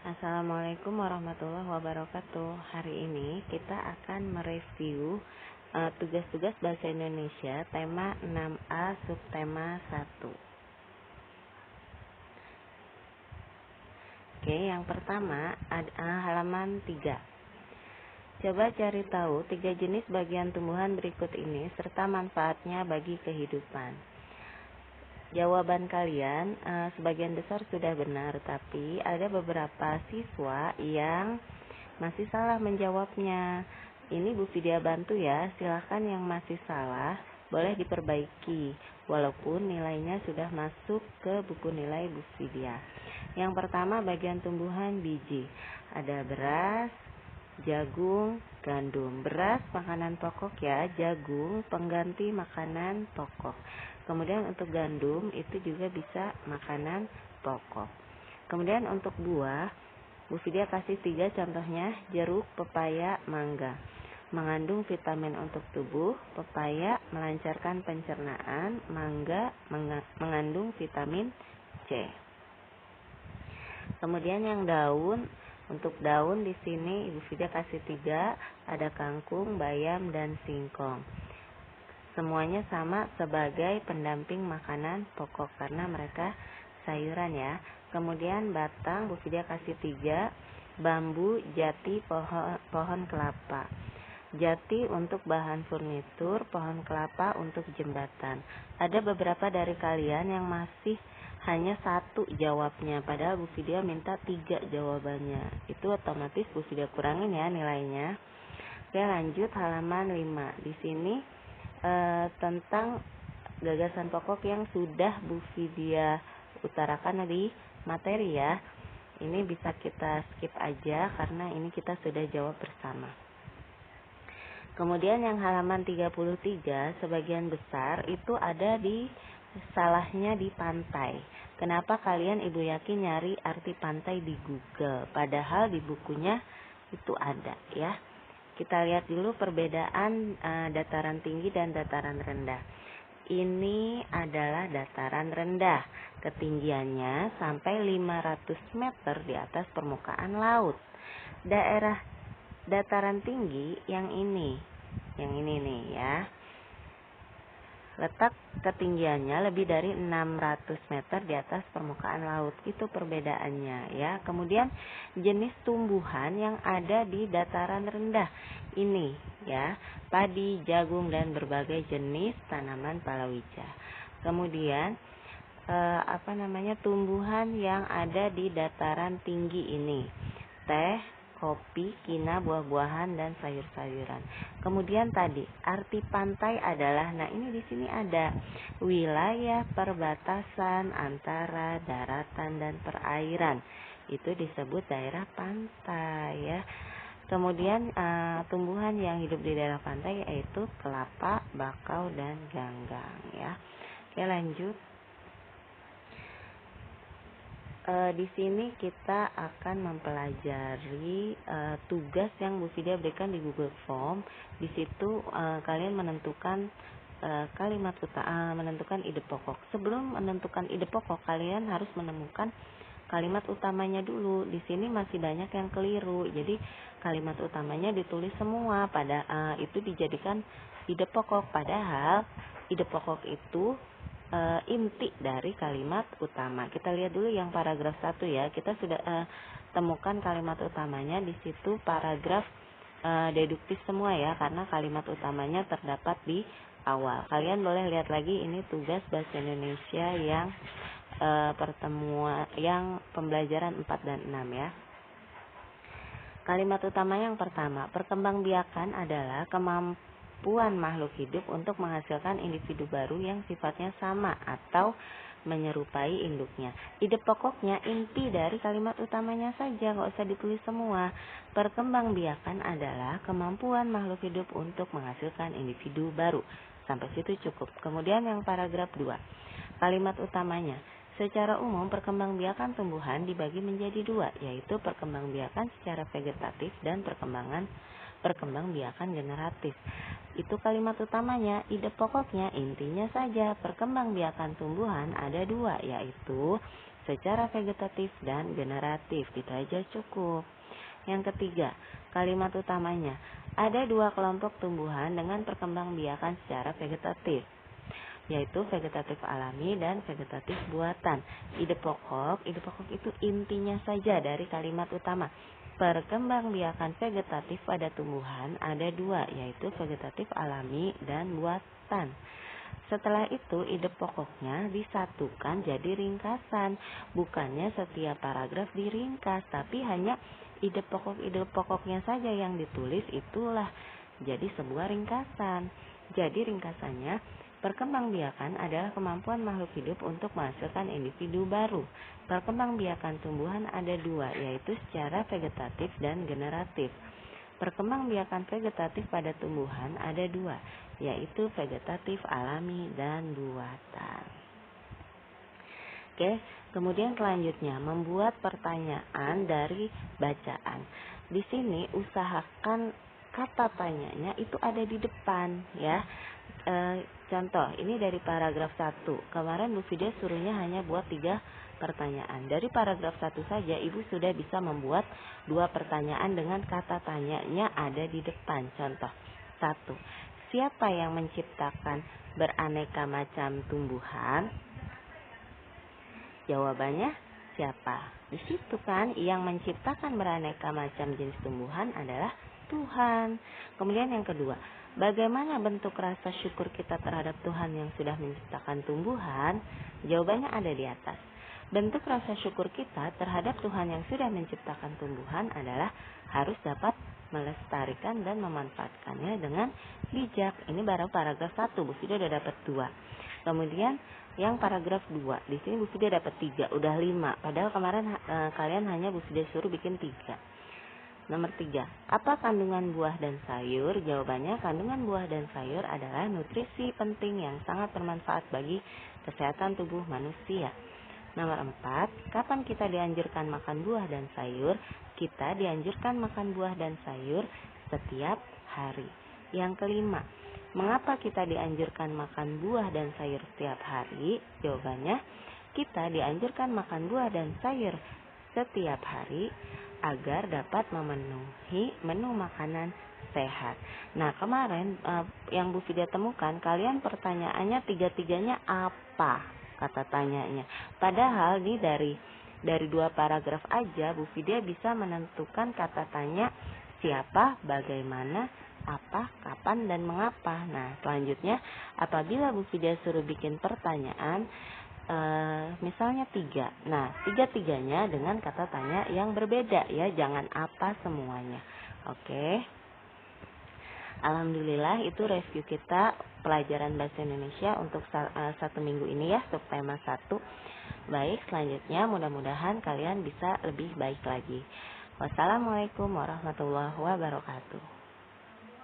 Assalamualaikum warahmatullahi wabarakatuh. Hari ini kita akan mereview tugas-tugas bahasa Indonesia tema 6A subtema 1. Oke, yang pertama halaman 3. Coba cari tahu 3 jenis bagian tumbuhan berikut ini serta manfaatnya bagi kehidupan. Jawaban kalian sebagian besar sudah benar, tapi ada beberapa siswa yang masih salah menjawabnya. Ini Bu Vidya bantu ya, silahkan yang masih salah boleh diperbaiki, walaupun nilainya sudah masuk ke buku nilai Bu Vidya. Yang pertama bagian tumbuhan biji, ada beras, jagung, gandum. Beras makanan pokok ya, jagung pengganti makanan pokok. Kemudian untuk gandum itu juga bisa makanan pokok. Kemudian untuk buah, Bu Vidya kasih 3 contohnya, jeruk, pepaya, mangga. Mengandung vitamin untuk tubuh, pepaya melancarkan pencernaan, mangga mengandung vitamin C. Kemudian yang daun, untuk daun di sini Ibu Vidya kasih 3, ada kangkung, bayam, dan singkong. Semuanya sama sebagai pendamping makanan pokok karena mereka sayuran ya. Kemudian batang Bu Vidya kasih 3, bambu, jati, pohon kelapa. Jati untuk bahan furnitur, pohon kelapa untuk jembatan. Ada beberapa dari kalian yang masih hanya 1 jawabnya, padahal Bu Vidya minta 3 jawabannya. Itu otomatis Bu Vidya kurangin ya nilainya. Oke, lanjut halaman 5. Di sini tentang gagasan pokok yang sudah Bu Vidya utarakan di materi ya. Ini bisa kita skip aja karena ini kita sudah jawab bersama. Kemudian yang halaman 33 sebagian besar itu ada di salahnya di pantai. Kenapa kalian Ibu yakin nyari arti pantai di Google? Padahal di bukunya itu ada ya. Kita lihat dulu perbedaan dataran tinggi dan dataran rendah. Ini adalah dataran rendah. Ketinggiannya sampai 500 meter di atas permukaan laut. Daerah dataran tinggi yang ini nih ya. Letak ketinggiannya lebih dari 600 meter di atas permukaan laut. Itu perbedaannya ya. Kemudian jenis tumbuhan yang ada di dataran rendah ini ya, padi, jagung, dan berbagai jenis tanaman palawija. Kemudian tumbuhan yang ada di dataran tinggi ini, teh, kopi, kina, buah-buahan, dan sayur-sayuran. Kemudian tadi arti pantai adalah, nah ini di sini ada wilayah perbatasan antara daratan dan perairan. Itu disebut daerah pantai ya. Kemudian tumbuhan yang hidup di daerah pantai yaitu kelapa, bakau, dan ganggang ya. Oke, lanjut. Di sini kita akan mempelajari tugas yang Bu Vidya berikan di Google Form. Di situ kalian menentukan menentukan ide pokok. Sebelum menentukan ide pokok, kalian harus menemukan kalimat utamanya dulu. Di sini masih banyak yang keliru. Jadi kalimat utamanya ditulis semua itu dijadikan ide pokok. Padahal ide pokok itu inti dari kalimat utama. Kita lihat dulu yang paragraf 1 ya. Kita sudah temukan kalimat utamanya di situ, paragraf deduktif semua ya, karena kalimat utamanya terdapat di awal. Kalian boleh lihat lagi, ini tugas bahasa Indonesia yang pembelajaran 4 dan 6 ya. Kalimat utama yang pertama, perkembangbiakan adalah kemampuan makhluk hidup untuk menghasilkan individu baru yang sifatnya sama atau menyerupai induknya. Ide pokoknya inti dari kalimat utamanya saja, nggak usah ditulis semua. Perkembangbiakan adalah kemampuan makhluk hidup untuk menghasilkan individu baru. Sampai situ cukup. Kemudian yang paragraf 2, kalimat utamanya, secara umum perkembangbiakan tumbuhan dibagi menjadi 2, yaitu perkembangbiakan secara vegetatif dan perkembangbiakan generatif. Itu kalimat utamanya. Ide pokoknya intinya saja perkembangbiakan tumbuhan ada 2, yaitu secara vegetatif dan generatif. Itu aja cukup. Yang ketiga, kalimat utamanya. Ada dua kelompok tumbuhan dengan perkembangbiakan secara vegetatif, yaitu vegetatif alami dan vegetatif buatan. Ide pokok itu intinya saja dari kalimat utama. Perkembangbiakan vegetatif pada tumbuhan ada dua, yaitu vegetatif alami dan buatan. Setelah itu ide pokoknya disatukan jadi ringkasan. Bukannya setiap paragraf diringkas, tapi hanya ide pokoknya saja yang ditulis, itulah jadi sebuah ringkasan. Jadi ringkasannya, perkembangbiakan adalah kemampuan makhluk hidup untuk menghasilkan individu baru. Perkembangbiakan tumbuhan ada dua, yaitu secara vegetatif dan generatif. Perkembangbiakan vegetatif pada tumbuhan ada dua, yaitu vegetatif alami dan buatan. Oke, kemudian selanjutnya membuat pertanyaan dari bacaan. Di sini usahakan kata tanyanya itu ada di depan ya. Contoh, ini dari paragraf 1. Kemarin Bu Fida suruhnya hanya buat 3 pertanyaan. Dari paragraf 1 saja Ibu sudah bisa membuat 2 pertanyaan dengan kata tanyanya ada di depan. Contoh 1. Siapa yang menciptakan beraneka macam tumbuhan? Jawabannya siapa? Di situ kan yang menciptakan beraneka macam jenis tumbuhan adalah Tuhan. Kemudian yang kedua, bagaimana bentuk rasa syukur kita terhadap Tuhan yang sudah menciptakan tumbuhan? Jawabannya ada di atas. Bentuk rasa syukur kita terhadap Tuhan yang sudah menciptakan tumbuhan adalah harus dapat melestarikan dan memanfaatkannya dengan bijak. Ini baru paragraf 1, Bu Fida udah dapat 2. Kemudian yang paragraf 2, di sini Bu Fida dapat 3, udah 5. Padahal kemarin kalian hanya Bu Fida suruh bikin 3. Nomor 3, apa kandungan buah dan sayur? Jawabannya, kandungan buah dan sayur adalah nutrisi penting yang sangat bermanfaat bagi kesehatan tubuh manusia. Nomor 4, kapan kita dianjurkan makan buah dan sayur? Kita dianjurkan makan buah dan sayur setiap hari. Yang kelima, mengapa kita dianjurkan makan buah dan sayur setiap hari? Jawabannya, kita dianjurkan makan buah dan sayur setiap hari agar dapat memenuhi menu makanan sehat. Nah, kemarin yang Bu Fida temukan, kalian pertanyaannya tiga-tiganya apa kata tanyanya. Padahal ini dari 2 paragraf aja Bu Fida bisa menentukan kata tanya siapa, bagaimana, apa, kapan, dan mengapa. Nah, selanjutnya apabila Bu Fida suruh bikin pertanyaan misalnya 3. Nah, 3-tiganya dengan kata tanya yang berbeda ya, jangan apa semuanya. Oke. Alhamdulillah itu review kita pelajaran bahasa Indonesia untuk 1 minggu ini ya, untuk tema 1. Baik, selanjutnya mudah-mudahan kalian bisa lebih baik lagi. Wassalamualaikum warahmatullahi wabarakatuh.